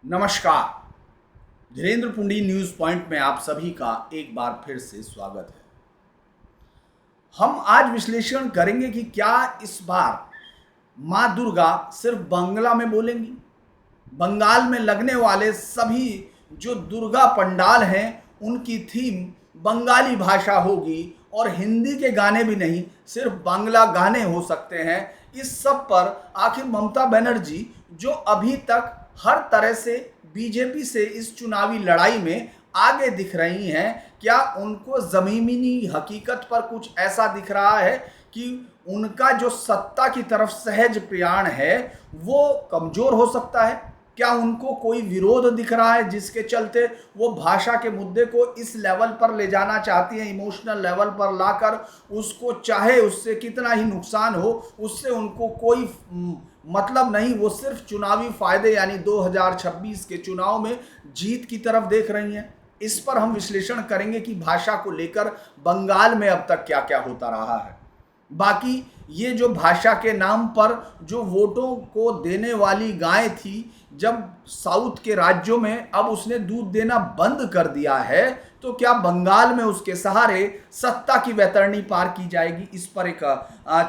नमस्कार। Dhirendra पुंडी news point में आप सभी का एक बार फिर से स्वागत है। हम आज विश्लेषण करेंगे कि क्या इस बार मां दुर्गा सिर्फ बांग्ला में बोलेंगी। बंगाल में लगने वाले सभी जो दुर्गा पंडाल हैं उनकी थीम बंगाली भाषा होगी और हिंदी के गाने भी नहीं, सिर्फ बांग्ला गाने हो सकते हैं। इस सब पर आखिर ममता बनर्जी जो अभी तक हर तरह से बीजेपी से इस चुनावी लड़ाई में आगे दिख रही हैं, क्या उनको ज़मीनी हकीकत पर कुछ ऐसा दिख रहा है कि उनका जो सत्ता की तरफ सहज प्रयाण है वो कमज़ोर हो सकता है? क्या उनको कोई विरोध दिख रहा है जिसके चलते वो भाषा के मुद्दे को इस लेवल पर ले जाना चाहती हैं, इमोशनल लेवल पर लाकर उसको, चाहे उससे कितना ही नुकसान हो उससे उनको कोई मतलब नहीं, वो सिर्फ चुनावी फायदे यानी 2026 के चुनाव में जीत की तरफ देख रही हैं? इस पर हम विश्लेषण करेंगे कि भाषा को लेकर बंगाल में अब तक क्या क्या होता रहा है। बाकी ये जो भाषा के नाम पर जो वोटों को देने वाली गाय थी, जब साउथ के राज्यों में अब उसने दूध देना बंद कर दिया है, तो क्या बंगाल में उसके सहारे सत्ता की वैतरणी पार की जाएगी? इस पर एक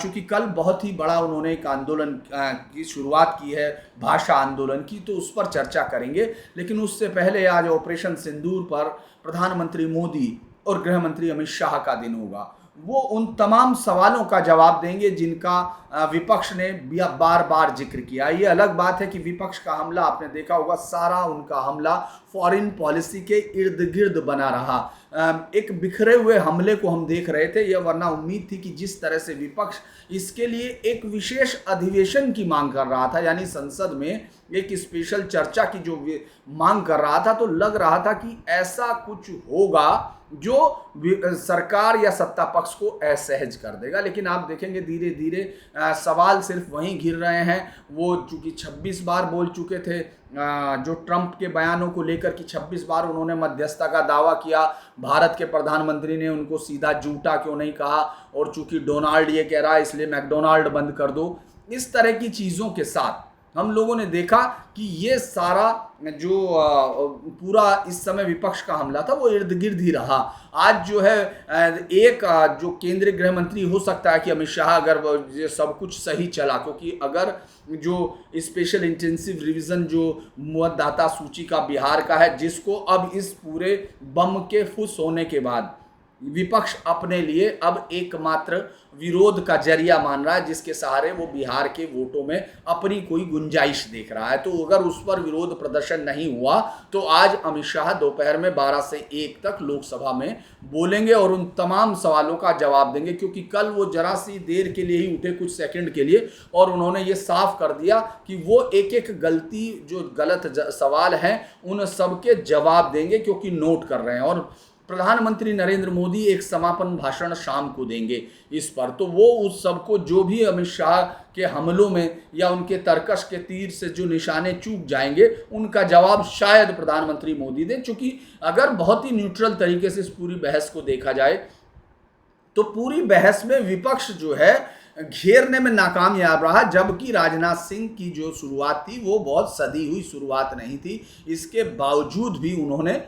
चूंकि कल बहुत ही बड़ा उन्होंने एक आंदोलन की शुरुआत की है, भाषा आंदोलन की, तो उस पर चर्चा करेंगे। लेकिन उससे पहले आज ऑपरेशन सिंदूर पर प्रधानमंत्री मोदी और गृह मंत्री अमित शाह का दिन होगा। वो उन तमाम सवालों का जवाब देंगे जिनका विपक्ष ने बार बार जिक्र किया। ये अलग बात है कि विपक्ष का हमला आपने देखा होगा, सारा उनका हमला फॉरेन पॉलिसी के इर्द गिर्द बना रहा। एक बिखरे हुए हमले को हम देख रहे थे, यह वरना उम्मीद थी कि जिस तरह से विपक्ष इसके लिए एक विशेष अधिवेशन की मांग कर रहा था, यानी संसद में एक स्पेशल चर्चा की जो मांग कर रहा था, तो लग रहा था कि ऐसा कुछ होगा जो सरकार या सत्ता पक्ष को असहज कर देगा। लेकिन आप देखेंगे धीरे धीरे सवाल सिर्फ वहीं घिर रहे हैं। वो चूंकि 26 बार बोल चुके थे जो ट्रंप के बयानों को लेकर कि 26 बार उन्होंने मध्यस्थता का दावा किया, भारत के प्रधानमंत्री ने उनको सीधा झूठा क्यों नहीं कहा, और चूंकि डोनाल्ड ये कह रहा है इसलिए मैकडोनाल्ड बंद कर दो। इस तरह की चीज़ों के साथ हम लोगों ने देखा कि ये सारा जो पूरा इस समय विपक्ष का हमला था वो इर्द गिर्द ही रहा। आज जो है एक जो केंद्रीय गृह मंत्री हो सकता है कि अमित शाह, अगर ये सब कुछ सही चला, क्योंकि अगर जो स्पेशल इंटेंसिव रिवीजन जो मतदाता सूची का बिहार का है, जिसको अब इस पूरे बम के फुस होने के बाद विपक्ष अपने लिए अब एकमात्र विरोध का जरिया मान रहा है, जिसके सहारे वो बिहार के वोटों में अपनी कोई गुंजाइश देख रहा है। तो अगर उस पर विरोध प्रदर्शन नहीं हुआ तो आज अमित शाह दोपहर में 12 से 1 तक लोकसभा में बोलेंगे और उन तमाम सवालों का जवाब देंगे। क्योंकि कल वो जरा सी देर के लिए ही उठे, कुछ सेकंड के लिए, और उन्होंने ये साफ कर दिया कि वो एक एक गलती जो गलत सवाल हैं उन सबके जवाब देंगे, क्योंकि नोट कर रहे हैं। और प्रधानमंत्री नरेंद्र मोदी एक समापन भाषण शाम को देंगे इस पर, तो वो उस सबको जो भी अमित शाह के हमलों में या उनके तर्कश के तीर से जो निशाने चूक जाएंगे उनका जवाब शायद प्रधानमंत्री मोदी दें। चूंकि अगर बहुत ही न्यूट्रल तरीके से इस पूरी बहस को देखा जाए तो पूरी बहस में विपक्ष जो है घेरने में नाकामयाब रहा, जबकि राजनाथ सिंह की जो शुरुआत थी वो बहुत सदी हुई शुरुआत नहीं थी। इसके बावजूद भी उन्होंने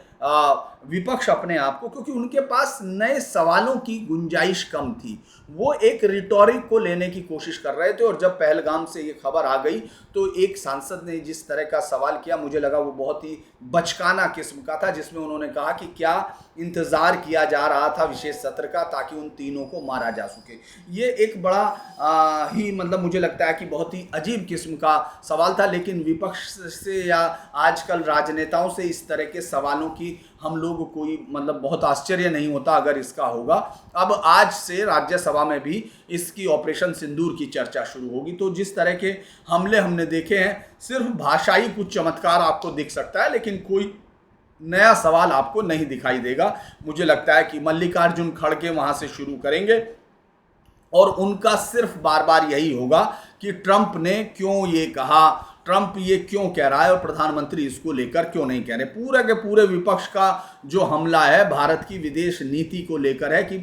विपक्ष अपने आप को, क्योंकि उनके पास नए सवालों की गुंजाइश कम थी, वो एक रिटोरिक को लेने की कोशिश कर रहे थे। और जब पहलगाम से ये खबर आ गई तो एक सांसद ने जिस तरह का सवाल किया, मुझे लगा वो बहुत ही बचकाना किस्म का था, जिसमें उन्होंने कहा कि क्या इंतज़ार किया जा रहा था विशेष सत्र का ताकि उन तीनों को मारा जा सके। ये एक बड़ा ही मतलब मुझे लगता है कि बहुत ही अजीब किस्म का सवाल था। लेकिन विपक्ष से या आजकल राजनेताओं से इस तरह के सवालों की हम लोग कोई मतलब बहुत आश्चर्य नहीं होता अगर इसका होगा। अब आज से राज्यसभा में भी इसकी ऑपरेशन सिंदूर की चर्चा शुरू होगी। तो जिस तरह के हमले हमने देखे हैं, सिर्फ भाषाई कुछ चमत्कार आपको दिख सकता है, लेकिन कोई नया सवाल आपको नहीं दिखाई देगा। मुझे लगता है कि मल्लिकार्जुन खड़गे वहां से शुरू करेंगे और उनका सिर्फ बार बार यही होगा कि ट्रंप ने क्यों ये कहा, ट्रंप ये क्यों कह रहा है और प्रधानमंत्री इसको लेकर क्यों नहीं कह रहे। पूरे के पूरे विपक्ष का जो हमला है भारत की विदेश नीति को लेकर है कि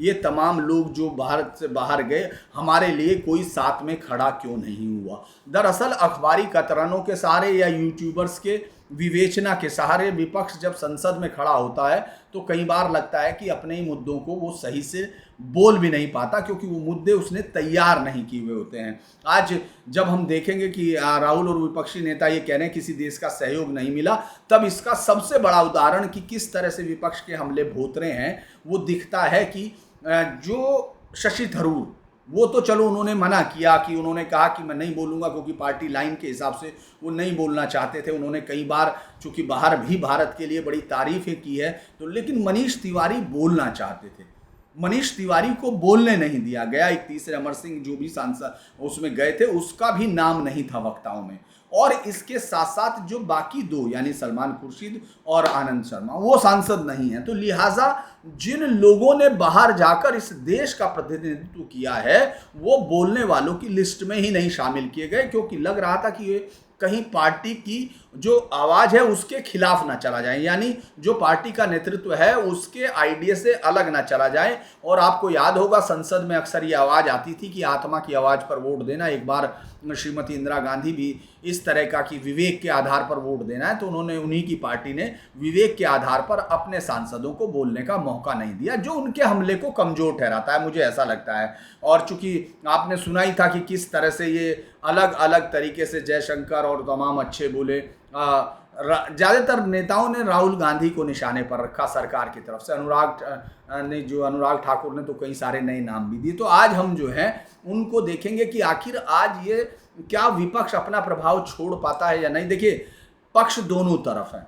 ये तमाम लोग जो भारत से बाहर गए, हमारे लिए कोई साथ में खड़ा क्यों नहीं हुआ। दरअसल अखबारी कतरनों के सहारे या यूट्यूबर्स के विवेचना के सहारे विपक्ष जब संसद में खड़ा होता है तो कई बार लगता है कि अपने ही मुद्दों को वो सही से बोल भी नहीं पाता, क्योंकि वो मुद्दे उसने तैयार नहीं किए हुए होते हैं। आज जब हम देखेंगे कि राहुल और विपक्षी नेता ये कह रहे हैं किसी देश का सहयोग नहीं मिला, तब इसका सबसे बड़ा उदाहरण कि किस तरह से विपक्ष के हमले भोतरे हैं वो दिखता है कि जो शशि थरूर, वो तो चलो उन्होंने मना किया कि उन्होंने कहा कि मैं नहीं बोलूँगा, क्योंकि पार्टी लाइन के हिसाब से वो नहीं बोलना चाहते थे। उन्होंने कई बार चूँकि बाहर भी भारत के लिए बड़ी तारीफ़ें की है तो, लेकिन मनीष तिवारी बोलना चाहते थे, मनीष तिवारी को बोलने नहीं दिया गया। एक तीसरे अमर सिंह जो भी सांसद उसमें गए थे उसका भी नाम नहीं था वक्ताओं में। और इसके साथ साथ जो बाकी दो यानी सलमान खुर्शीद और आनंद शर्मा वो सांसद नहीं है। तो लिहाजा जिन लोगों ने बाहर जाकर इस देश का प्रतिनिधित्व किया है वो बोलने वालों की लिस्ट में ही नहीं शामिल किए गए, क्योंकि लग रहा था कि ये कहीं पार्टी की जो आवाज़ है उसके खिलाफ ना चला जाए, यानी जो पार्टी का नेतृत्व है उसके आइडिया से अलग ना चला जाए। और आपको याद होगा संसद में अक्सर ये आवाज़ आती थी कि आत्मा की आवाज़ पर वोट देना। एक बार श्रीमती इंदिरा गांधी भी इस तरह का कि विवेक के आधार पर वोट देना है, तो उन्होंने उन्हीं की पार्टी ने विवेक के आधार पर अपने सांसदों को बोलने का मौका नहीं दिया, जो उनके हमले को कमज़ोर ठहराता है, मुझे ऐसा लगता है। और चूंकि आपने सुना ही था कि किस तरह से ये अलग अलग तरीके से जयशंकर और तमाम अच्छे बोले, ज़्यादातर नेताओं ने राहुल गांधी को निशाने पर रखा सरकार की तरफ से। अनुराग ठाकुर ने तो कई सारे नए नाम भी दिए। तो आज हम जो है उनको देखेंगे कि आखिर आज ये क्या विपक्ष अपना प्रभाव छोड़ पाता है या नहीं। देखिए, पक्ष दोनों तरफ है,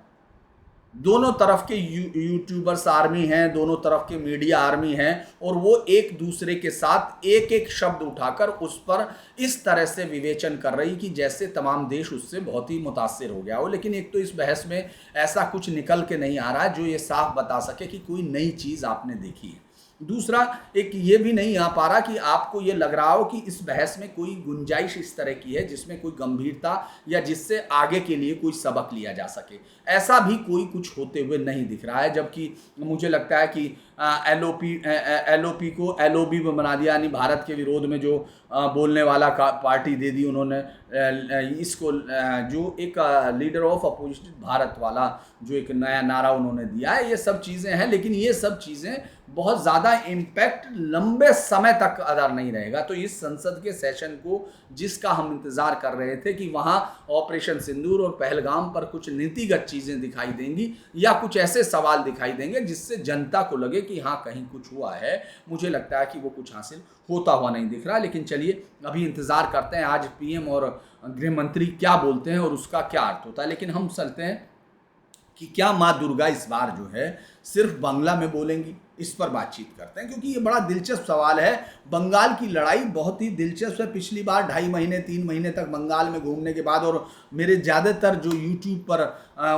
दोनों तरफ के यूट्यूबर्स आर्मी हैं, दोनों तरफ के मीडिया आर्मी हैं, और वो एक दूसरे के साथ एक एक शब्द उठाकर उस पर इस तरह से विवेचन कर रही कि जैसे तमाम देश उससे बहुत ही मुतासिर हो गया हो। लेकिन एक तो इस बहस में ऐसा कुछ निकल के नहीं आ रहा है जो ये साफ बता सके कि कोई नई चीज़ आपने देखी है। दूसरा, एक ये भी नहीं आ पा रहा कि आपको ये लग रहा हो कि इस बहस में कोई गुंजाइश इस तरह की है जिसमें कोई गंभीरता या जिससे आगे के लिए कोई सबक लिया जा सके। ऐसा भी कोई कुछ होते हुए नहीं दिख रहा है, जबकि मुझे लगता है कि एलओपी को एलओबी में बना दिया, यानी भारत के विरोध में जो बोलने वाला पार्टी दे दी उन्होंने। इसको जो एक लीडर ऑफ अपोजिशन भारत वाला जो एक नया नारा उन्होंने दिया है, ये सब चीज़ें हैं। लेकिन ये सब चीज़ें बहुत ज़्यादा इम्पैक्ट लंबे समय तक अदा नहीं रहेगा। तो इस संसद के सेशन को जिसका हम इंतज़ार कर रहे थे कि वहाँ ऑपरेशन सिंदूर और पहलगाम पर कुछ नीतिगत चीज़ें दिखाई देंगी या कुछ ऐसे सवाल दिखाई देंगे जिससे जनता को लगे कि हाँ कहीं कुछ हुआ है, मुझे लगता है कि वो कुछ हासिल होता हुआ नहीं दिख रहा। लेकिन चलिए अभी इंतज़ार करते हैं आज पीएम और गृह मंत्री क्या बोलते हैं और उसका क्या अर्थ होता है। लेकिन हम चलते हैं कि क्या माँ दुर्गा इस बार जो है सिर्फ बांग्ला में बोलेंगी, इस पर बातचीत करते हैं, क्योंकि ये बड़ा दिलचस्प सवाल है। बंगाल की लड़ाई बहुत ही दिलचस्प है। पिछली बार 2.5 महीने 3 महीने तक बंगाल में घूमने के बाद, और मेरे ज़्यादातर जो यूट्यूब पर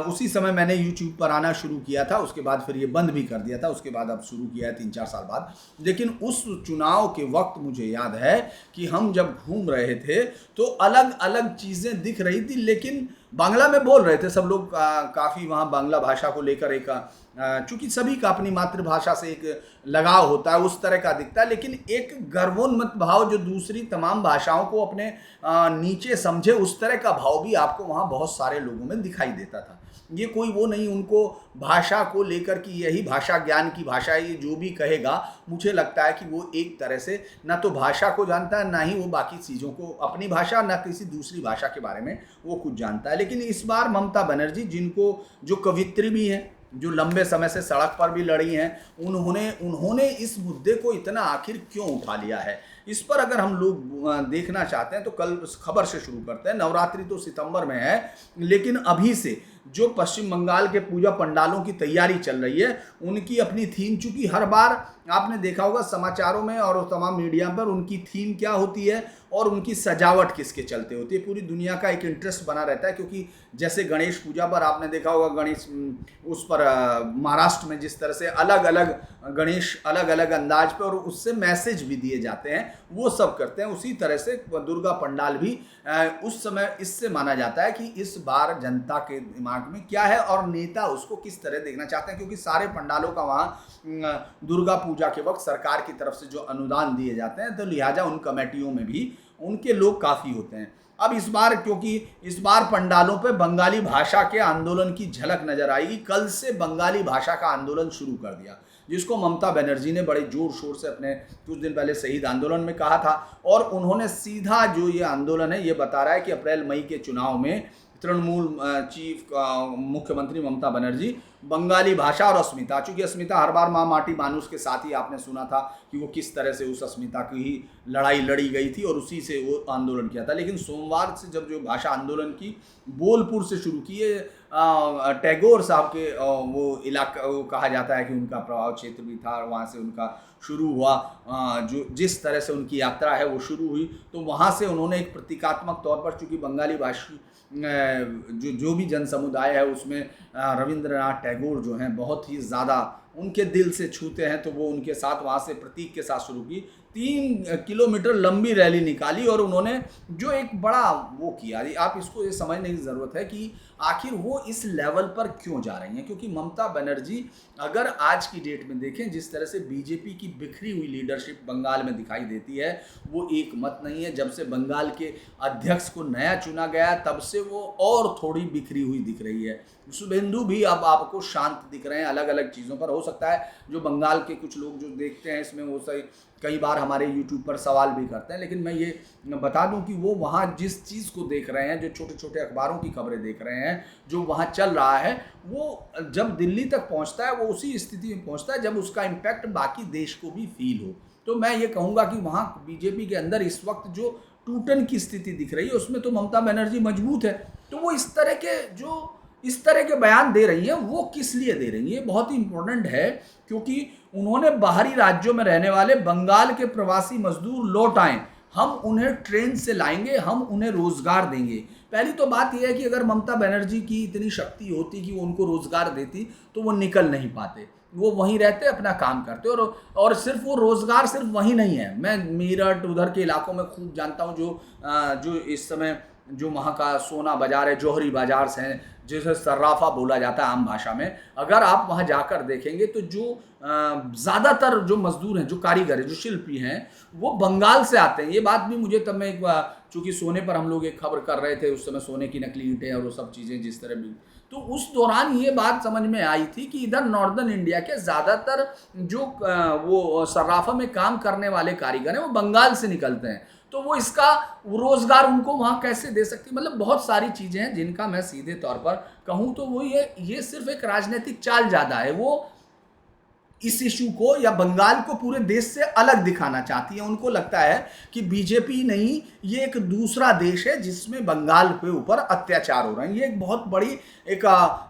उसी समय मैंने यूट्यूब पर आना शुरू किया था, उसके बाद फिर ये बंद भी कर दिया था, उसके बाद अब शुरू किया है 3-4 साल बाद। लेकिन उस चुनाव के वक्त मुझे याद है कि हम जब घूम रहे थे तो अलग अलग चीज़ें दिख रही थी, लेकिन बांग्ला में बोल रहे थे सब लोग। काफ़ी वहाँ बांग्ला भाषा को लेकर एक चूँकि सभी का अपनी मातृभाषा से एक लगाव होता है, उस तरह का दिखता है। लेकिन एक गर्वोन्मत्त भाव जो दूसरी तमाम भाषाओं को अपने नीचे समझे, उस तरह का भाव भी आपको वहाँ बहुत सारे लोगों में दिखाई देता था। ये कोई वो नहीं उनको भाषा को लेकर कि यही भाषा ज्ञान की भाषा है, ये जो भी कहेगा मुझे लगता है कि वो एक तरह से ना तो भाषा को जानता है, ना ही वो बाकी चीज़ों को, अपनी भाषा ना किसी दूसरी भाषा के बारे में वो कुछ जानता है। लेकिन इस बार ममता बनर्जी, जिनको जो कवित्री भी हैं, जो लंबे समय से सड़क पर भी लड़ी हैं, उन्होंने इस मुद्दे को इतना आखिर क्यों उठा लिया है, इस पर अगर हम लोग देखना चाहते हैं तो कल उस खबर से शुरू करते हैं। नवरात्रि तो सितंबर में है, लेकिन अभी से जो पश्चिम बंगाल के पूजा पंडालों की तैयारी चल रही है, उनकी अपनी थीम, चूंकि हर बार आपने देखा होगा समाचारों में और तमाम मीडिया पर उनकी थीम क्या होती है और उनकी सजावट किसके चलते होती है, पूरी दुनिया का एक इंटरेस्ट बना रहता है। क्योंकि जैसे गणेश पूजा पर आपने देखा होगा, गणेश उस पर महाराष्ट्र में जिस तरह से अलग अलग गणेश अलग अलग अंदाज पे और उससे मैसेज भी दिए जाते हैं, वो सब करते हैं। उसी तरह से दुर्गा पंडाल भी उस समय इससे माना जाता है कि इस बार जनता के दिमाग में क्या है और नेता उसको किस तरह देखना चाहते हैं, क्योंकि सारे पंडालों का वहाँ दुर्गा पूजा के वक्त सरकार की तरफ से जो अनुदान दिए जाते हैं, तो लिहाजा उन कमेटियों में भी उनके लोग काफ़ी होते हैं। अब इस बार, क्योंकि इस बार पंडालों पे बंगाली भाषा के आंदोलन की झलक नजर आएगी। कल से बंगाली भाषा का आंदोलन शुरू कर दिया, जिसको ममता बनर्जी ने बड़े जोर शोर से अपने कुछ दिन पहले शहीद आंदोलन में कहा था। और उन्होंने सीधा जो ये आंदोलन है ये बता रहा है कि अप्रैल मई के चुनाव में तृणमूल चीफ मुख्यमंत्री ममता बनर्जी बंगाली भाषा और अस्मिता, चूंकि अस्मिता हर बार माँ माटी मानुष के साथ ही आपने सुना था कि वो किस तरह से उस अस्मिता की ही लड़ाई लड़ी गई थी और उसी से वो आंदोलन किया था। लेकिन सोमवार से जब जो भाषा आंदोलन की बोलपुर से शुरू किए, टैगोर साहब के वो इलाका, वो कहा जाता है कि उनका प्रभाव क्षेत्र भी था, वहाँ से उनका शुरू हुआ, जो जिस तरह से उनकी यात्रा है वो शुरू हुई, तो वहाँ से उन्होंने एक प्रतीकात्मक तौर पर, चूँकि बंगाली भाषी जो भी जन समुदाय है उसमें रविंद्रनाथ टैगोर जो हैं बहुत ही ज़्यादा उनके दिल से छूते हैं, तो वो उनके साथ वहाँ से प्रतीक के साथ शुरू की। 3 किलोमीटर लंबी रैली निकाली और उन्होंने जो एक बड़ा वो किया, आप इसको ये समझने की ज़रूरत है कि आखिर वो इस लेवल पर क्यों जा रही हैं। क्योंकि ममता बनर्जी अगर आज की डेट में देखें, जिस तरह से बीजेपी की बिखरी हुई लीडरशिप बंगाल में दिखाई देती है, वो एक मत नहीं है। जब से बंगाल के अध्यक्ष को नया चुना गया तब से वो और थोड़ी बिखरी हुई दिख रही है। शुभेंदु भी अब आपको शांत दिख रहे हैं अलग अलग चीज़ों पर। हो सकता है जो बंगाल के कुछ लोग जो देखते हैं इसमें, वो सही कई बार हमारे YouTube पर सवाल भी करते हैं, लेकिन मैं ये बता दूं कि वो वहाँ जिस चीज़ को देख रहे हैं, जो छोटे छोटे अखबारों की खबरें देख रहे हैं, जो वहाँ चल रहा है, वो जब दिल्ली तक पहुँचता है वो उसी स्थिति में पहुँचता है जब उसका इम्पैक्ट बाकी देश को भी फील हो। तो मैं ये कहूँगा कि वहाँ बीजेपी के अंदर इस वक्त जो टूटन की स्थिति दिख रही है उसमें तो ममता बनर्जी मजबूत है। तो वो इस तरह के बयान दे रही हैं, वो किस लिए दे रही हैं, ये बहुत ही इंपॉर्टेंट है। क्योंकि उन्होंने बाहरी राज्यों में रहने वाले बंगाल के प्रवासी मजदूर लौट आए, हम उन्हें ट्रेन से लाएंगे, हम उन्हें रोजगार देंगे। पहली तो बात यह है कि अगर ममता बनर्जी की इतनी शक्ति होती कि वो उनको रोजगार देती तो वो निकल नहीं पाते, वो वहीं रहते अपना काम करते। और सिर्फ वो रोजगार सिर्फ वहीं नहीं है, मैं मेरठ उधर के इलाकों में खूब जानता हूँ, जो इस समय जो वहाँ का सोना बाजार है, जौहरी बाजार हैं, जिसे सर्राफा बोला जाता है आम भाषा में, अगर आप वहाँ जाकर देखेंगे तो जो ज़्यादातर जो मजदूर हैं, जो कारीगर हैं, जो शिल्पी हैं, वो बंगाल से आते हैं। ये बात भी मुझे तब मैं एक बार, चूँकि सोने पर हम लोग एक खबर कर रहे थे उस समय, सोने की नकली ईंटें और वो सब चीज़ें जिस तरह भी, तो उस दौरान ये बात समझ में आई थी कि इधर नॉर्दर्न इंडिया के ज़्यादातर जो वो सर्राफा में काम करने वाले कारीगर हैं वो बंगाल से निकलते हैं, तो वो इसका रोजगार उनको वहाँ कैसे दे सकती। मतलब बहुत सारी चीज़ें हैं जिनका मैं सीधे तौर पर कहूँ तो वो ये सिर्फ एक राजनीतिक चाल ज़्यादा है। वो इस इशू को या बंगाल को पूरे देश से अलग दिखाना चाहती है। उनको लगता है कि बीजेपी नहीं, ये एक दूसरा देश है जिसमें बंगाल के ऊपर अत्याचार हो रहे हैं। ये एक बहुत बड़ी एक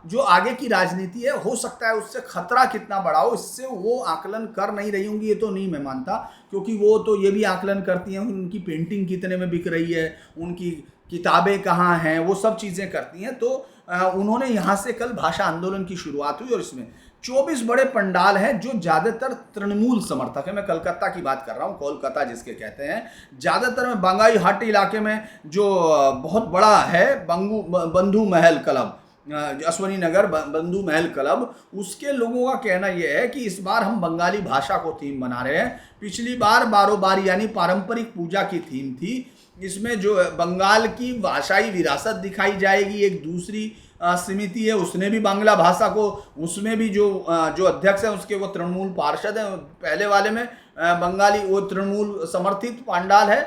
जो आगे की राजनीति है, हो सकता है उससे खतरा कितना बड़ा हो, इससे वो आकलन कर नहीं रही होंगी, ये तो नहीं मैं मानता, क्योंकि वो तो ये भी आकलन करती हैं उनकी पेंटिंग कितने में बिक रही है, उनकी किताबें कहाँ हैं, वो सब चीज़ें करती हैं। तो उन्होंने यहाँ से कल भाषा आंदोलन की शुरुआत हुई और इसमें 24 बड़े पंडाल हैं जो ज़्यादातर तृणमूल समर्थक है। मैं कलकत्ता की बात कर रहा हूँ, कोलकाता जिसके कहते हैं। ज़्यादातर में बंगाई हाट इलाके में जो बहुत बड़ा है बंधु महल क्लब, अश्वनी नगर बंधु महल क्लब, उसके लोगों का कहना यह है कि इस बार हम बंगाली भाषा को थीम बना रहे हैं। पिछली बार बारोबारी यानी पारंपरिक पूजा की थीम थी, इसमें जो बंगाल की भाषाई विरासत दिखाई जाएगी। एक दूसरी समिति है, उसने भी बांग्ला भाषा को, उसमें भी जो अध्यक्ष है उसके वो तृणमूल पार्षद हैं। पहले वाले में बंगाली वो तृणमूल समर्थित पंडाल है,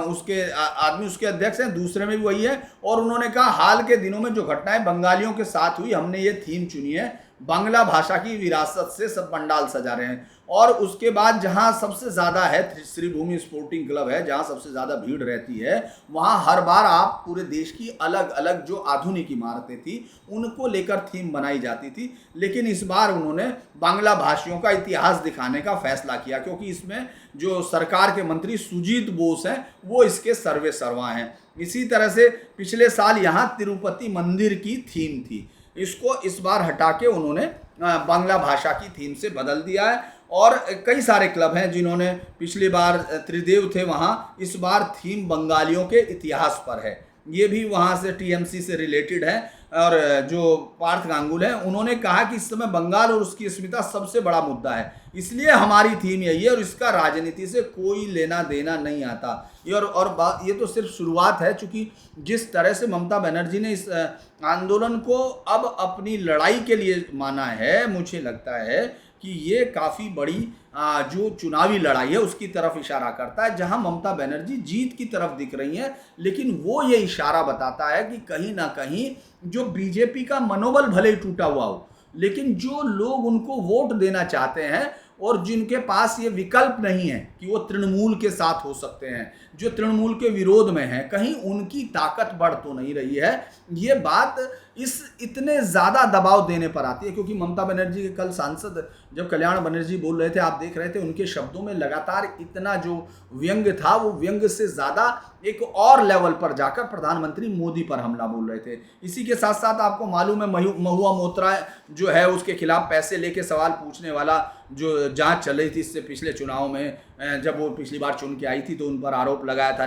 उसके आदमी उसके अध्यक्ष हैं, दूसरे में भी वही है। और उन्होंने कहा हाल के दिनों में जो घटनाएं बंगालियों के साथ हुई, हमने ये थीम चुनी है, बांग्ला भाषा की विरासत से सब पंडाल सजा रहे हैं। और उसके बाद जहां सबसे ज़्यादा है श्रीभूमि स्पोर्टिंग क्लब है, जहां सबसे ज़्यादा भीड़ रहती है, वहां हर बार आप पूरे देश की अलग अलग जो आधुनिक इमारतें थी उनको लेकर थीम बनाई जाती थी। लेकिन इस बार उन्होंने बांग्ला भाषियों का इतिहास दिखाने का फैसला किया, क्योंकि इसमें जो सरकार के मंत्री सुजीत बोस हैं वो इसके सर्वे सर्वा हैं। इसी तरह से पिछले साल यहाँ तिरुपति मंदिर की थीम थी, इसको इस बार हटा के उन्होंने बांग्ला भाषा की थीम से बदल दिया है। और कई सारे क्लब हैं जिन्होंने, पिछली बार त्रिदेव थे वहाँ, इस बार थीम बंगालियों के इतिहास पर है। ये भी वहाँ से टीएमसी से रिलेटेड है। और जो पार्थ गांगुल हैं उन्होंने कहा कि इस समय बंगाल और उसकी अस्मिता सबसे बड़ा मुद्दा है, इसलिए हमारी थीम यही है और इसका राजनीति से कोई लेना देना नहीं आता। ये तो सिर्फ शुरुआत है, चूंकि जिस तरह से ममता बनर्जी ने इस आंदोलन को अब अपनी लड़ाई के लिए माना है, मुझे लगता है कि ये काफ़ी बड़ी जो चुनावी लड़ाई है उसकी तरफ इशारा करता है, जहां ममता बनर्जी जीत की तरफ दिख रही हैं, लेकिन वो ये इशारा बताता है कि कहीं ना कहीं जो बीजेपी का मनोबल भले ही टूटा हुआ हो, लेकिन जो लोग उनको वोट देना चाहते हैं और जिनके पास ये विकल्प नहीं है कि वो तृणमूल के साथ हो सकते हैं, जो तृणमूल के विरोध में हैं, कहीं उनकी ताकत बढ़ तो नहीं रही है। ये बात इस इतने ज़्यादा दबाव देने पर आती है, क्योंकि ममता बनर्जी के कल सांसद जब कल्याण बनर्जी बोल रहे थे, आप देख रहे थे उनके शब्दों में लगातार इतना जो व्यंग्य था, वो व्यंग्य से ज़्यादा एक और लेवल पर जाकर प्रधानमंत्री मोदी पर हमला बोल रहे थे। इसी के साथ साथ आपको मालूम है महुआ मोत्रा जो है उसके खिलाफ पैसे लेके सवाल पूछने वाला जो जांच चल रही थी इससे पिछले चुनाव में, जब वो पिछली बार चुन के आई थी तो उन पर आरोप लगाया था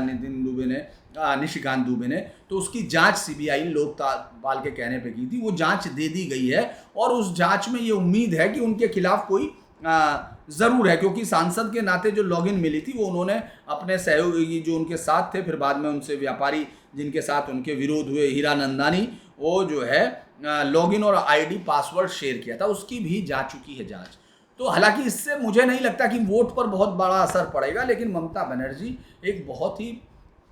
निशिकांत दुबे ने, तो उसकी जांच सीबीआई लोकपाल के कहने पे की थी। वो जांच दे दी गई है और उस जांच में ये उम्मीद है कि उनके खिलाफ कोई ज़रूर है, क्योंकि सांसद के नाते जो लॉगिन मिली थी वो उन्होंने अपने सहयोगी जो उनके साथ थे, फिर बाद में उनसे व्यापारी जिनके साथ उनके विरोध हुए हीरा नंदानी, वो जो है लॉगिन और आईडी पासवर्ड शेयर किया था, उसकी भी जा चुकी है जांच। तो हालांकि इससे मुझे नहीं लगता कि वोट पर बहुत बड़ा असर पड़ेगा, लेकिन ममता बनर्जी एक बहुत ही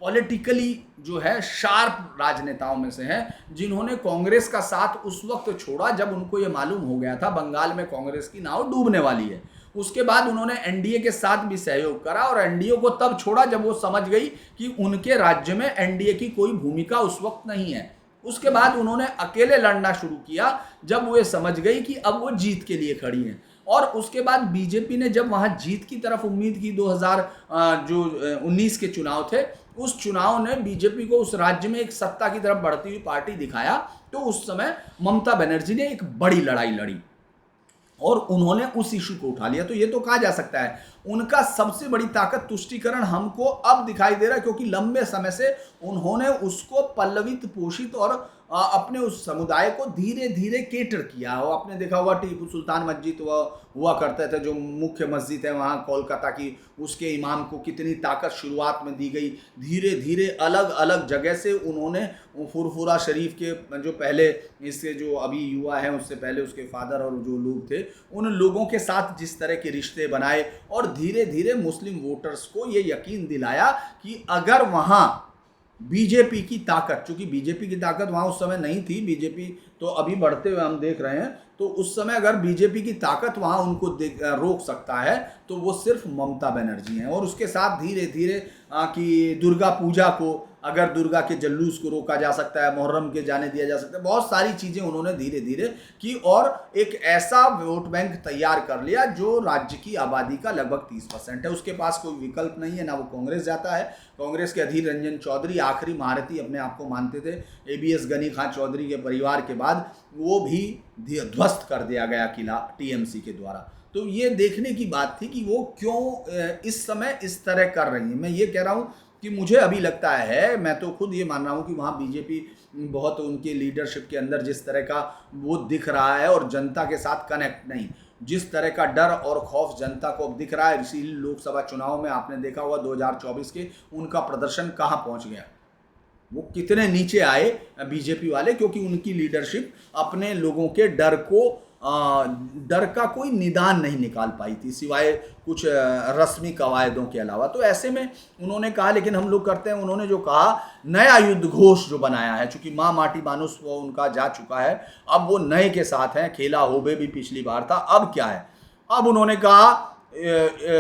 पॉलिटिकली जो है शार्प राजनेताओं में से हैं, जिन्होंने कांग्रेस का साथ उस वक्त छोड़ा जब उनको ये मालूम हो गया था बंगाल में कांग्रेस की नाव डूबने वाली है। उसके बाद उन्होंने एनडीए के साथ भी सहयोग करा और एनडीए को तब छोड़ा जब वो समझ गई कि उनके राज्य में एनडीए की कोई भूमिका उस वक्त नहीं है। उसके बाद उन्होंने अकेले लड़ना शुरू किया जब वो समझ गई कि अब वो जीत के लिए खड़ी हैं। और उसके बाद बीजेपी ने जब वहाँ जीत की तरफ उम्मीद की, 2019 के चुनाव थे, उस चुनाव ने बीजेपी को उस राज्य में एक सत्ता की तरफ बढ़ती हुई पार्टी दिखाया, तो उस समय ममता बनर्जी ने एक बड़ी लड़ाई लड़ी और उन्होंने उस इशू को उठा लिया। तो ये तो कहा जा सकता है उनका सबसे बड़ी ताकत तुष्टीकरण हमको अब दिखाई दे रहा है, क्योंकि लंबे समय से उन्होंने उसको पल्लवित पोषित और अपने उस समुदाय को धीरे धीरे केटर किया। वो आपने देखा होगा टीपू सुल्तान मस्जिद हुआ करते थे, जो मुख्य मस्जिद है वहाँ कोलकाता की, उसके इमाम को कितनी ताकत शुरुआत में दी गई। धीरे धीरे अलग अलग जगह से उन्होंने फुरफुरा शरीफ के जो पहले इससे जो अभी युवा हैं उससे पहले उसके फादर और जो लोग थे, उन लोगों के साथ जिस तरह के रिश्ते बनाए और धीरे धीरे मुस्लिम वोटर्स को ये यकीन दिलाया कि अगर वहाँ बीजेपी की ताकत, चूंकि बीजेपी की ताकत वहाँ उस समय नहीं थी, बीजेपी तो अभी बढ़ते हुए हम देख रहे हैं, तो उस समय अगर बीजेपी की ताकत वहाँ उनको रोक सकता है तो वो सिर्फ ममता बनर्जी हैं। और उसके साथ धीरे धीरे कि दुर्गा पूजा को, अगर दुर्गा के जुलूस को रोका जा सकता है, मुहर्रम के जाने दिया जा सकता है, बहुत सारी चीज़ें उन्होंने धीरे धीरे की और एक ऐसा वोट बैंक तैयार कर लिया जो राज्य की आबादी का लगभग 30% है। उसके पास कोई विकल्प नहीं है, ना वो कांग्रेस जाता है। कांग्रेस के अधीर रंजन चौधरी आखिरी महारथी अपने आप को मानते थे, एबीएस गनी खां चौधरी के परिवार के बाद वो भी ध्वस्त कर दिया गया किला टीएमसी के द्वारा। तो ये देखने की बात थी कि वो क्यों इस समय इस तरह कर रही है। मैं ये कह रहा हूँ कि मुझे अभी लगता है, मैं तो खुद ये मान रहा हूँ कि वहाँ बीजेपी बहुत उनके लीडरशिप के अंदर जिस तरह का वो दिख रहा है और जनता के साथ कनेक्ट नहीं, जिस तरह का डर और खौफ जनता को अब दिख रहा है, इसीलिए लोकसभा चुनाव में आपने देखा हुआ 2024 के उनका प्रदर्शन कहाँ पहुँच गया, वो कितने नीचे आए बीजेपी वाले, क्योंकि उनकी लीडरशिप अपने लोगों के डर का कोई निदान नहीं निकाल पाई थी सिवाय कुछ रस्मी कवायदों के अलावा। तो ऐसे में उन्होंने कहा, लेकिन हम लोग करते हैं, उन्होंने जो कहा नया युद्ध घोष जो बनाया है, चूंकि माँ माटी मानुस वो उनका जा चुका है, अब वो नए के साथ हैं। खेला होबे भी पिछली बार था, अब क्या है, अब उन्होंने कहा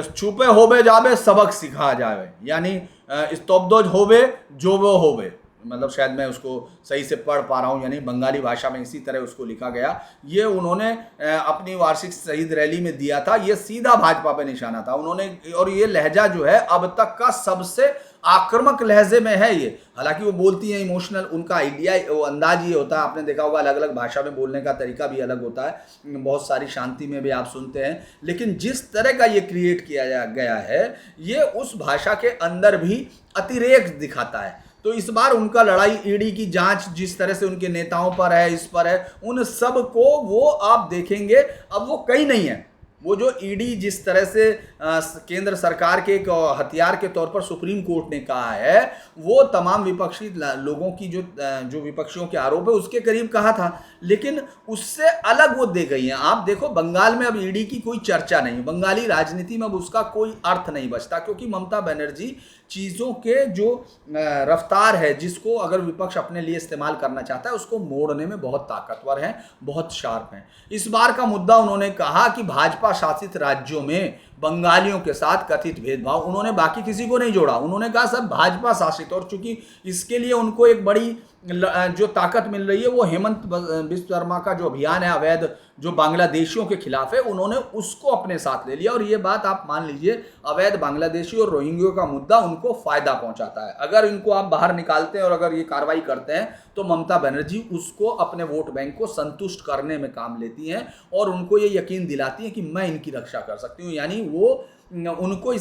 छुपे होबे जाबे सबक सिखा जावे, यानी स्तब्धोज होबे जो वो होबे, मतलब शायद मैं उसको सही से पढ़ पा रहा हूँ, यानी बंगाली भाषा में इसी तरह उसको लिखा गया। ये उन्होंने अपनी वार्षिक शहीद रैली में दिया था, ये सीधा भाजपा पे निशाना था उन्होंने। और ये लहजा जो है अब तक का सबसे आक्रामक लहजे में है ये। हालांकि वो बोलती हैं इमोशनल, उनका आइडिया वो अंदाज ये होता है, आपने देखा होगा अलग अलग भाषा में बोलने का तरीका भी अलग होता है, बहुत सारी शांति में भी आप सुनते हैं, लेकिन जिस तरह का ये क्रिएट किया गया है ये उस भाषा के अंदर भी अतिरेक दिखाता है। तो इस बार उनका लड़ाई ईडी की जांच जिस तरह से उनके नेताओं पर है, इस पर है, उन सब को वो आप देखेंगे अब वो कहीं नहीं है। वो जो ईडी जिस तरह से केंद्र सरकार के एक हथियार के तौर पर सुप्रीम कोर्ट ने कहा है, वो तमाम विपक्षी लोगों की जो विपक्षियों के आरोप है उसके करीब कहा था, लेकिन उससे अलग वो दे गई हैं। आप देखो बंगाल में अब ईडी की कोई चर्चा नहीं, बंगाली राजनीति में अब उसका कोई अर्थ नहीं बचता, क्योंकि ममता बनर्जी चीज़ों के जो रफ्तार है, जिसको अगर विपक्ष अपने लिए इस्तेमाल करना चाहता है, उसको मोड़ने में बहुत ताकतवर हैं, बहुत शार्प हैं। इस बार का मुद्दा उन्होंने कहा कि भाजपा शासित राज्यों में बंगालियों के साथ कथित भेदभाव, उन्होंने बाकी किसी को नहीं जोड़ा, उन्होंने कहा सब भाजपा शासित, और चूंकि इसके लिए उनको एक बड़ी जो ताकत मिल रही है वो हेमंत बिस्व शर्मा का जो अभियान है अवैध जो बांग्लादेशियों के खिलाफ है, उन्होंने उसको अपने साथ ले लिया। और ये बात आप मान लीजिए, अवैध बांग्लादेशी और रोहिंग्यों का मुद्दा उनको फायदा पहुंचाता है। अगर इनको आप बाहर निकालते हैं और अगर ये कार्रवाई करते हैं तो ममता बनर्जी उसको अपने वोट बैंक को संतुष्ट करने में काम लेती हैं और उनको ये यकीन दिलाती हैं कि मैं इनकी रक्षा कर सकती हूँ। यानी वो उनको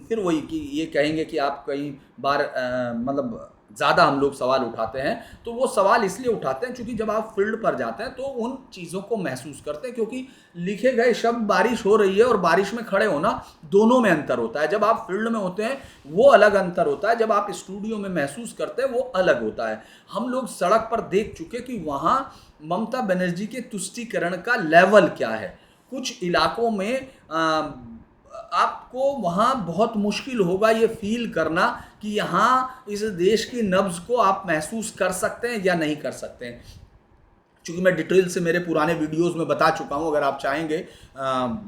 फिर वही कि ये कहेंगे कि आप कई बार मतलब ज़्यादा हम लोग सवाल उठाते हैं, तो वो सवाल इसलिए उठाते हैं क्योंकि जब आप फील्ड पर जाते हैं तो उन चीज़ों को महसूस करते हैं, क्योंकि लिखे गए शब्द बारिश हो रही है और बारिश में खड़े होना, दोनों में अंतर होता है। जब आप फील्ड में होते हैं वो अलग अंतर होता है, जब आप स्टूडियो में महसूस करते हैं वो अलग होता है। हम लोग सड़क पर देख चुके कि वहाँ ममता बनर्जी के तुष्टीकरण का लेवल क्या है। कुछ इलाकों में आपको वहाँ बहुत मुश्किल होगा ये फील करना कि यहाँ इस देश की नब्ज़ को आप महसूस कर सकते हैं या नहीं कर सकते हैं। चूँकि मैं डिटेल से मेरे पुराने वीडियोस में बता चुका हूँ, अगर आप चाहेंगे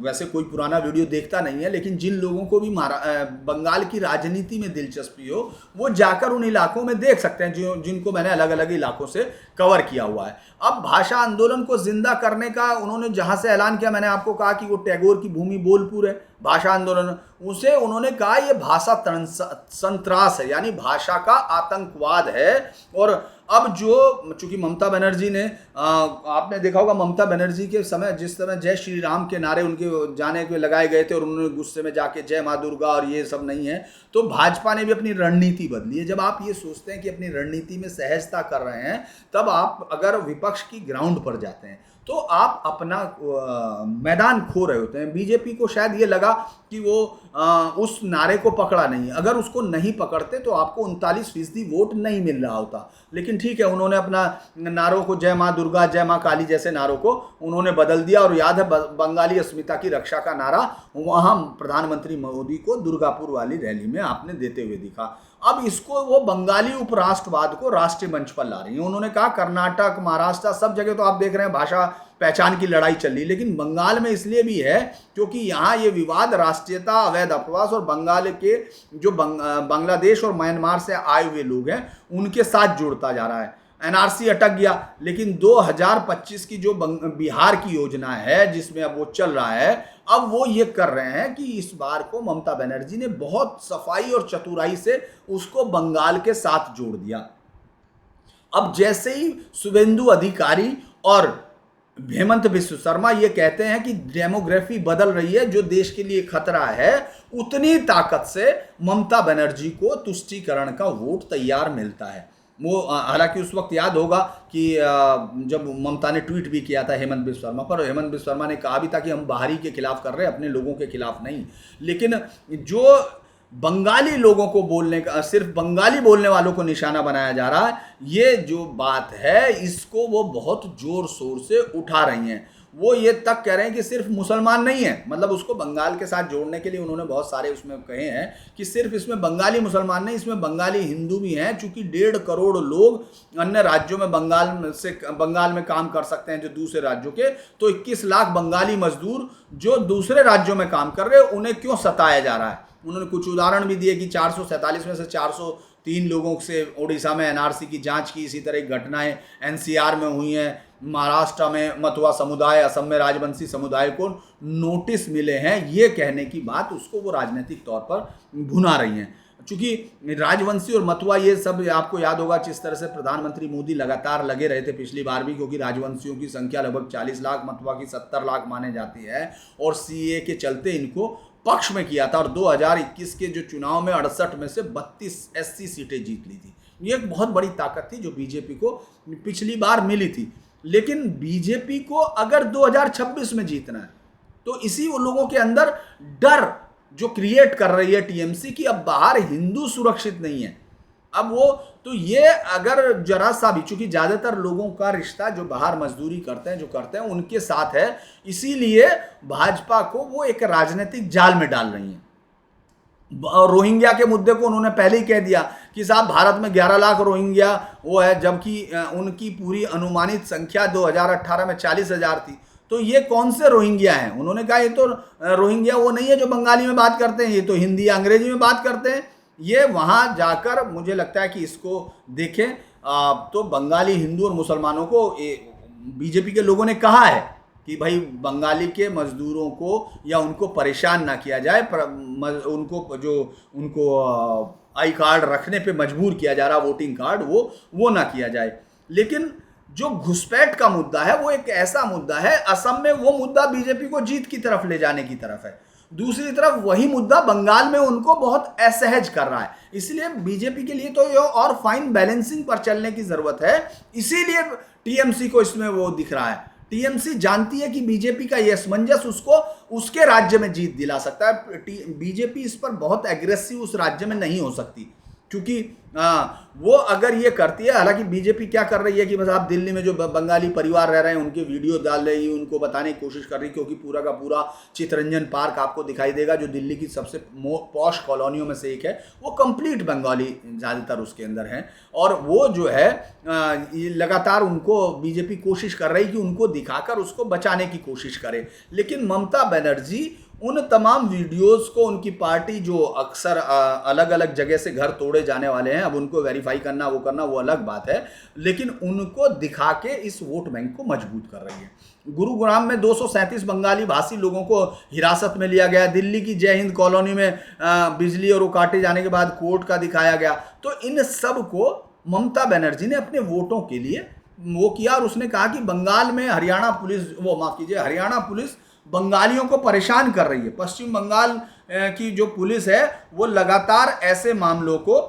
वैसे कोई पुराना वीडियो देखता नहीं है, लेकिन जिन लोगों को भी बंगाल की राजनीति में दिलचस्पी हो वो जाकर उन इलाकों में देख सकते हैं जिनको मैंने अलग अलग इलाकों से कवर किया हुआ है। अब भाषा आंदोलन को जिंदा करने का उन्होंने जहाँ से ऐलान किया, मैंने आपको कहा कि वो टैगोर की भूमि बोलपुर है भाषा आंदोलन, उसे उन्होंने कहा ये भाषा संत्रास है, यानी भाषा का आतंकवाद है। और अब जो चूंकि ममता बनर्जी ने आपने देखा होगा ममता बनर्जी के समय जिस समय जय श्री राम के नारे उनके जाने के लगाए गए थे और उन्होंने गुस्से में जाके जय माँ दुर्गा और ये सब नहीं है, तो भाजपा ने भी अपनी रणनीति बदली है। जब आप ये सोचते हैं कि अपनी रणनीति में सहजता कर रहे हैं, तब आप अगर विपक्ष की ग्राउंड पर जाते हैं तो आप अपना मैदान खो रहे होते हैं। बीजेपी को शायद ये लगा कि वो उस नारे को पकड़ा नहीं, अगर उसको नहीं पकड़ते तो आपको 39% वोट नहीं मिल रहा होता। लेकिन ठीक है, उन्होंने अपना नारों को जय माँ दुर्गा जय माँ काली जैसे नारों को उन्होंने बदल दिया। और याद है बंगाली अस्मिता की रक्षा का नारा वहाँ प्रधानमंत्री मोदी को दुर्गापुर वाली रैली में आपने देते हुए दिखा। अब इसको वो बंगाली उपराष्ट्रवाद को राष्ट्रीय मंच पर ला रही है। उन्होंने कहा कर्नाटक महाराष्ट्र सब जगह तो आप देख रहे हैं भाषा पहचान की लड़ाई चल रही, लेकिन बंगाल में इसलिए भी है क्योंकि यहाँ ये विवाद राष्ट्रीयता अवैध अपवास और बंगाल के जो बांग्लादेश और म्यांमार से आए हुए लोग हैं उनके साथ जुड़ता जा रहा है। एनआरसी अटक गया, लेकिन 2025 की जो बिहार की योजना है जिसमें अब वो चल रहा है, अब वो ये कर रहे हैं कि इस बार को ममता बनर्जी ने बहुत सफाई और चतुराई से उसको बंगाल के साथ जोड़ दिया। अब जैसे ही शुभेंदु अधिकारी और हेमंत बिस्व शर्मा ये कहते हैं कि डेमोग्राफी बदल रही है जो देश के लिए खतरा है, उतनी ताकत से ममता बनर्जी को तुष्टीकरण का वोट तैयार मिलता है। वो हालांकि उस वक्त याद होगा कि जब ममता ने ट्वीट भी किया था हेमंत बिस्व शर्मा पर, हेमंत बिस्व शर्मा ने कहा भी था कि हम बाहरी के खिलाफ कर रहे हैं, अपने लोगों के खिलाफ नहीं। लेकिन जो बंगाली लोगों को बोलने का, सिर्फ बंगाली बोलने वालों को निशाना बनाया जा रहा है, ये जो बात है इसको वो बहुत जोर शोर से उठा रही हैं। वो ये तक कह रहे हैं कि सिर्फ मुसलमान नहीं है, मतलब उसको बंगाल के साथ जोड़ने के लिए उन्होंने बहुत सारे उसमें कहे हैं कि सिर्फ इसमें बंगाली मुसलमान नहीं, इसमें बंगाली हिंदू भी हैं। चूंकि 1.5 करोड़ लोग अन्य राज्यों में बंगाल में काम कर सकते हैं जो दूसरे राज्यों के, तो 21 लाख बंगाली मजदूर जो दूसरे राज्यों में काम कर रहे हैं उन्हें क्यों सताया जा रहा है। उन्होंने कुछ उदाहरण भी दिए कि 447 में से 403 लोगों से उड़ीसा में एनआरसी की जांच की, इसी तरह की घटनाएं एनसीआर में हुई हैं, महाराष्ट्र में मथुआ समुदाय, असम में राजवंशी समुदाय को नोटिस मिले हैं। ये कहने की बात उसको वो राजनीतिक तौर पर भुना रही हैं। चूंकि राजवंशी और मथुआ ये सब आपको याद होगा जिस तरह से प्रधानमंत्री मोदी लगातार लगे रहे थे पिछली बार भी, क्योंकि राजवंशियों की संख्या लगभग 40 लाख, मथुआ की 70 लाख माने जाती है, और सीए के चलते इनको पक्ष में किया था। और 2021 के जो चुनाव में 68 में से 32 एससी सीटें जीत ली थी। ये एक बहुत बड़ी ताकत थी जो बीजेपी को पिछली बार मिली थी। लेकिन बीजेपी को अगर 2026 में जीतना है तो इसी वो लोगों के अंदर डर जो क्रिएट कर रही है टीएमसी की, अब बाहर हिंदू सुरक्षित नहीं है। अब वो तो ये अगर जरा सा भी, चूंकि ज्यादातर लोगों का रिश्ता जो बाहर मजदूरी करते हैं, जो करते हैं, उनके साथ है, इसीलिए भाजपा को वो एक राजनीतिक जाल में डाल रही है। रोहिंग्या के मुद्दे को उन्होंने पहले ही कह दिया कि साहब भारत में 11 लाख रोहिंग्या वो है, जबकि उनकी पूरी अनुमानित संख्या 2018 में 40,000 थी। तो ये कौन से रोहिंग्या हैं? उन्होंने कहा ये तो रोहिंग्या वो नहीं है जो बंगाली में बात करते हैं, ये तो हिंदी अंग्रेजी में बात करते हैं। ये वहां जाकर मुझे लगता है कि इसको देखें तो बंगाली हिंदू और मुसलमानों को बीजेपी के लोगों ने कहा है कि भाई बंगाली के मजदूरों को या उनको परेशान ना किया जाए, उनको आई कार्ड रखने पे मजबूर किया जा रहा, वोटिंग कार्ड, वो ना किया जाए। लेकिन जो घुसपैठ का मुद्दा है वो एक ऐसा मुद्दा है, असम में वो मुद्दा बीजेपी को जीत की तरफ ले जाने की तरफ है, दूसरी तरफ वही मुद्दा बंगाल में उनको बहुत असहज कर रहा है। इसलिए बीजेपी के लिए तो ये और फाइन बैलेंसिंग पर चलने की जरूरत है, इसीलिए टीएमसी को इसमें वो दिख रहा है। टीएमसी जानती है कि बीजेपी का यह असमंजस उसको उसके राज्य में जीत दिला सकता है। बीजेपी इस पर बहुत एग्रेसिव उस राज्य में नहीं हो सकती, क्योंकि वो अगर ये करती है, हालांकि बीजेपी क्या कर रही है कि बस आप दिल्ली में जो बंगाली परिवार रह रहे हैं उनके वीडियो डाल रही है, उनको बताने की कोशिश कर रही है, क्योंकि पूरा का पूरा चित्तरंजन पार्क आपको दिखाई देगा जो दिल्ली की सबसे पॉश कॉलोनियों में से एक है, वो कंप्लीट बंगाली ज़्यादातर उसके अंदर हैं। और वो जो है लगातार उनको बीजेपी कोशिश कर रही कि उनको दिखाकर उसको बचाने की कोशिश करे। लेकिन ममता बनर्जी उन तमाम वीडियोस को, उनकी पार्टी जो अक्सर अलग अलग जगह से घर तोड़े जाने वाले हैं, अब उनको वेरीफाई करना वो करना वो अलग बात है, लेकिन उनको दिखा के इस वोट बैंक को मजबूत कर रही है। गुरुग्राम में 237 बंगाली भाषी लोगों को हिरासत में लिया गया, दिल्ली की जय हिंद कॉलोनी में बिजली और वो काटे जाने के बाद कोर्ट का दिखाया गया। तो इन सब को ममता बनर्जी ने अपने वोटों के लिए वो किया, और उसने कहा कि बंगाल में हरियाणा पुलिस बंगालियों को परेशान कर रही है। पश्चिम बंगाल की जो पुलिस है वो लगातार ऐसे मामलों को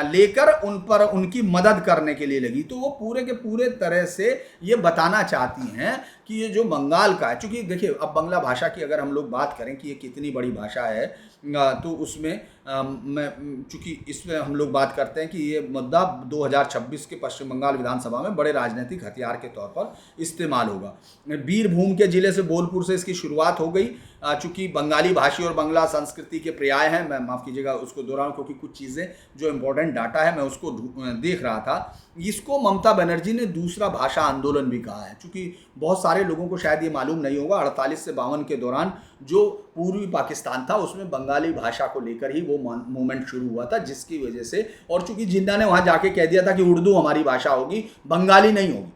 लेकर उन पर उनकी मदद करने के लिए लगी। तो वो पूरे के पूरे तरह से ये बताना चाहती हैं कि ये जो बंगाल का है, चूंकि देखिए अब बांग्ला भाषा की अगर हम लोग बात करें कि ये कितनी बड़ी भाषा है, तो उसमें चूंकि इसमें हम लोग बात करते हैं कि ये मुद्दा 2026 के पश्चिम बंगाल विधानसभा में बड़े राजनीतिक हथियार के तौर पर इस्तेमाल होगा। बीरभूम के जिले से बोलपुर से इसकी शुरुआत हो गई। चूंकि बंगाली भाषी और बांग्ला संस्कृति के पर्याय हैं, मैं माफ़ कीजिएगा उसको दोहराऊं क्योंकि कुछ चीज़ें जो इम्पोर्टेंट डाटा है मैं उसको देख रहा था। इसको ममता बनर्जी ने दूसरा भाषा आंदोलन भी कहा है। चूंकि बहुत सारे लोगों को शायद ये मालूम नहीं होगा, 48 से 52 के दौरान जो पूर्वी पाकिस्तान था उसमें बंगाली भाषा को लेकर ही वो मूवमेंट शुरू हुआ था, जिसकी वजह से, और चूंकि जिन्ना ने वहाँ जाके कह दिया था कि उर्दू हमारी भाषा होगी, बंगाली नहीं होगी,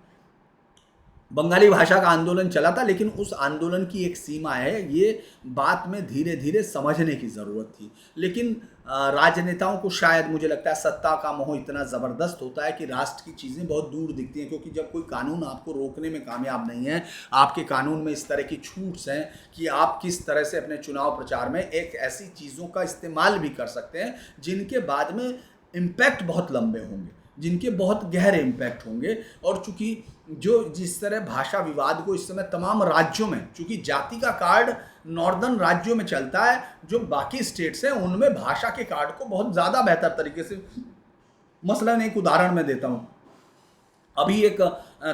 बंगाली भाषा का आंदोलन चला था। लेकिन उस आंदोलन की एक सीमा है, ये बात में धीरे धीरे समझने की ज़रूरत थी। लेकिन राजनेताओं को शायद मुझे लगता है सत्ता का मोह इतना ज़बरदस्त होता है कि राष्ट्र की चीज़ें बहुत दूर दिखती हैं, क्योंकि जब कोई कानून आपको रोकने में कामयाब नहीं है, आपके कानून में इस तरह की छूट्स हैं कि आप किस तरह से अपने चुनाव प्रचार में एक ऐसी चीज़ों का इस्तेमाल भी कर सकते हैं जिनके बाद में इम्पैक्ट बहुत लंबे होंगे, जिनके बहुत गहरे इम्पैक्ट होंगे। और चूंकि जिस तरह भाषा विवाद को इस समय तमाम राज्यों में, चूंकि जाति का कार्ड नॉर्दर्न राज्यों में चलता है, जो बाकी स्टेट्स हैं उनमें भाषा के कार्ड को बहुत ज़्यादा बेहतर तरीके से, मसलन एक उदाहरण मैं देता हूँ, अभी एक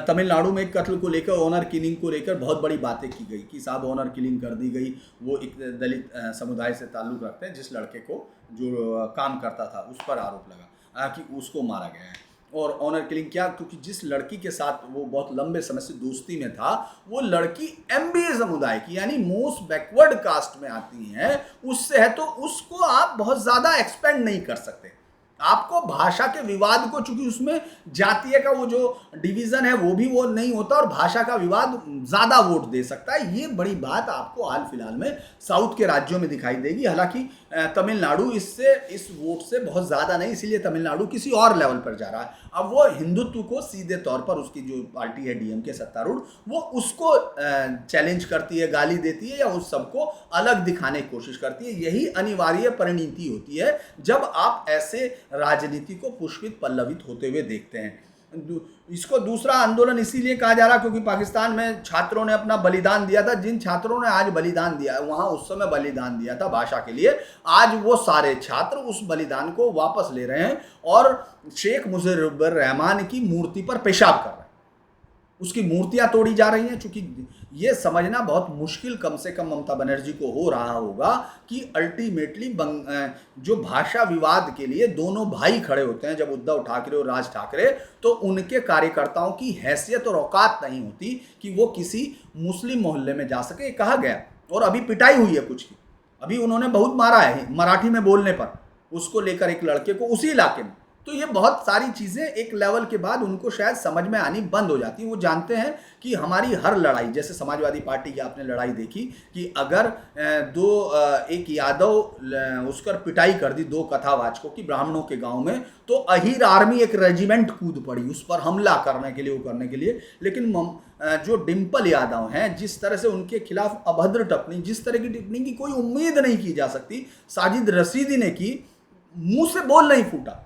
तमिलनाडु में एक कत्ल को लेकर, ऑनर किलिंग को लेकर बहुत बड़ी बातें की गई कि साहब ऑनर किलिंग कर दी गई। वो एक दलित समुदाय से ताल्लुक़ रखते हैं, जिस लड़के को जो काम करता था उस पर आरोप लगा कि उसको मारा गया है। और ऑनर किलिंग क्या, क्योंकि जिस लड़की के साथ वो बहुत लंबे समय से दोस्ती में था, वो लड़की एमबीए समुदाय की यानी मोस्ट बैकवर्ड कास्ट में आती है, उससे है, तो उसको आप बहुत ज़्यादा एक्सपेंड नहीं कर सकते। आपको भाषा के विवाद को, चूंकि उसमें जातीय का वो जो डिवीज़न है वो भी वो नहीं होता, और भाषा का विवाद ज़्यादा वोट दे सकता है। ये बड़ी बात आपको हाल फिलहाल में साउथ के राज्यों में दिखाई देगी। हालांकि तमिलनाडु इस वोट से बहुत ज़्यादा नहीं, इसीलिए तमिलनाडु किसी और लेवल पर जा रहा है। अब वो हिंदुत्व को सीधे तौर पर उसकी जो पार्टी है डीएमके सत्तारूढ़, वो उसको चैलेंज करती है, गाली देती है या उस सबको अलग दिखाने की कोशिश करती है। यही अनिवार्य परिणति होती है जब आप ऐसे राजनीति को पुष्पित पल्लवित होते हुए देखते हैं। इसको दूसरा आंदोलन इसीलिए कहा जा रहा क्योंकि पाकिस्तान में छात्रों ने अपना बलिदान दिया था। जिन छात्रों ने आज बलिदान दिया, वहां उस समय बलिदान दिया था भाषा के लिए, आज वो सारे छात्र उस बलिदान को वापस ले रहे हैं और शेख मुजीबुर रहमान की मूर्ति पर पेशाब कर रहे हैं, उसकी मूर्तियां तोड़ी जा रही हैं। चूंकि ये समझना बहुत मुश्किल कम से कम ममता बनर्जी को हो रहा होगा कि अल्टीमेटली जो भाषा विवाद के लिए दोनों भाई खड़े होते हैं, जब उद्धव ठाकरे और राज ठाकरे, तो उनके कार्यकर्ताओं की हैसियत और औकात नहीं होती कि वो किसी मुस्लिम मोहल्ले में जा सके। कहा गया और अभी पिटाई हुई है कुछ की, अभी उन्होंने बहुत मारा है मराठी में बोलने पर, उसको लेकर एक लड़के को उसी इलाके में। तो ये बहुत सारी चीज़ें एक लेवल के बाद उनको शायद समझ में आनी बंद हो जाती हैं। वो जानते हैं कि हमारी हर लड़ाई, जैसे समाजवादी पार्टी की आपने लड़ाई देखी कि अगर एक यादव उसकर पिटाई कर दी 2 कथावाचकों की ब्राह्मणों के गांव में, तो अहीर आर्मी एक रेजिमेंट कूद पड़ी उस पर हमला करने के लिए, वो करने के लिए। लेकिन जो डिम्पल यादव हैं, जिस तरह से उनके खिलाफ अभद्र टिप्पणी, जिस तरह की टिप्पणी की कोई उम्मीद नहीं की जा सकती, साजिद रशीदी ने की, मुंह से बोल नहीं फूटा।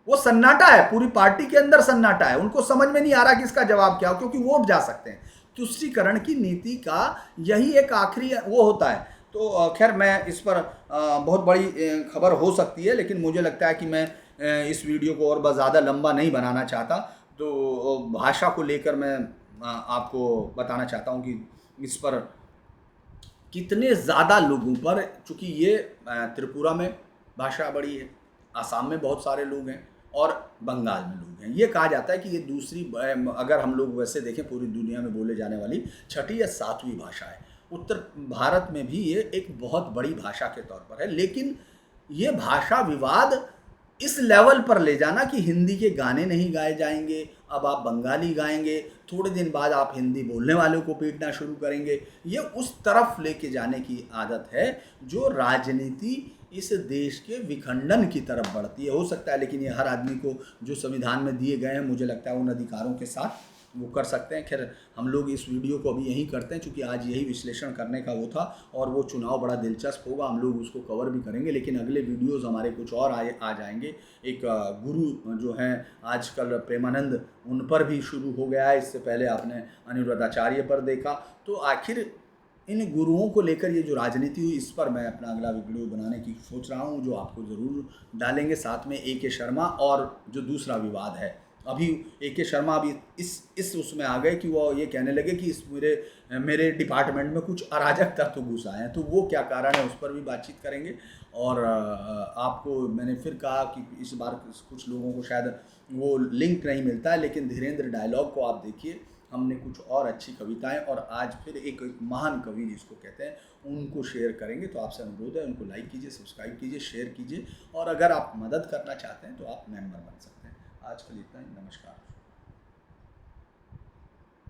वो सन्नाटा है, पूरी पार्टी के अंदर सन्नाटा है। उनको समझ में नहीं आ रहा कि इसका जवाब क्या हो, क्योंकि वोट जा सकते हैं। तुष्टीकरण की नीति का यही एक आखिरी वो होता है। तो खैर, मैं इस पर बहुत बड़ी खबर हो सकती है, लेकिन मुझे लगता है कि मैं इस वीडियो को और बहुत ज़्यादा लंबा नहीं बनाना चाहता। तो भाषा को लेकर मैं आपको बताना चाहता हूँ कि इस पर कितने ज़्यादा लोगों पर, चूँकि ये त्रिपुरा में भाषा बड़ी है, आसाम में बहुत सारे लोग हैं और बंगाल में लोग हैं। ये कहा जाता है कि ये दूसरी, अगर हम लोग वैसे देखें, पूरी दुनिया में बोले जाने वाली 6ठी या 7वीं भाषा है। उत्तर भारत में भी ये एक बहुत बड़ी भाषा के तौर पर है। लेकिन ये भाषा विवाद इस लेवल पर ले जाना कि हिंदी के गाने नहीं गाए जाएंगे, अब आप बंगाली गाएंगे, थोड़े दिन बाद आप हिंदी बोलने वालों को पीटना शुरू करेंगे, ये उस तरफ लेके जाने की आदत है जो राजनीति इस देश के विखंडन की तरफ बढ़ती है। हो सकता है, लेकिन ये हर आदमी को जो संविधान में दिए गए हैं, मुझे लगता है उन अधिकारों के साथ वो कर सकते हैं। खैर, हम लोग इस वीडियो को अभी यहीं करते हैं, क्योंकि आज यही विश्लेषण करने का वो था और वो चुनाव बड़ा दिलचस्प होगा, हम लोग उसको कवर भी करेंगे। लेकिन अगले वीडियोज़ हमारे कुछ और आ जाएंगे। एक गुरु जो हैं आजकल, प्रेमानंद, उन पर भी शुरू हो गया है। इससे पहले आपने अनिरुद्धाचार्य पर देखा। तो आखिर इन गुरुओं को लेकर ये जो राजनीति हुई, इस पर मैं अपना अगला वीडियो बनाने की सोच रहा हूँ, जो आपको ज़रूर डालेंगे। साथ में AK शर्मा और जो दूसरा विवाद है, अभी AK शर्मा अभी इस उसमें आ गए कि वो ये कहने लगे कि इस मेरे डिपार्टमेंट में कुछ अराजक तत्व घुस आए हैं। तो वो क्या कारण है, उस पर भी बातचीत करेंगे। और आपको मैंने फिर कहा कि इस बार कुछ लोगों को शायद वो लिंक नहीं मिलता है, लेकिन धीरेन्द्र डायलॉग को आप देखिए, हमने कुछ और अच्छी कविताएं और आज फिर एक महान कवि जिसको कहते हैं, उनको शेयर करेंगे। तो आपसे अनुरोध है, उनको लाइक कीजिए, सब्सक्राइब कीजिए, शेयर कीजिए, और अगर आप मदद करना चाहते हैं तो आप मेंबर बन सकते हैं। आज के लिए इतना ही, नमस्कार।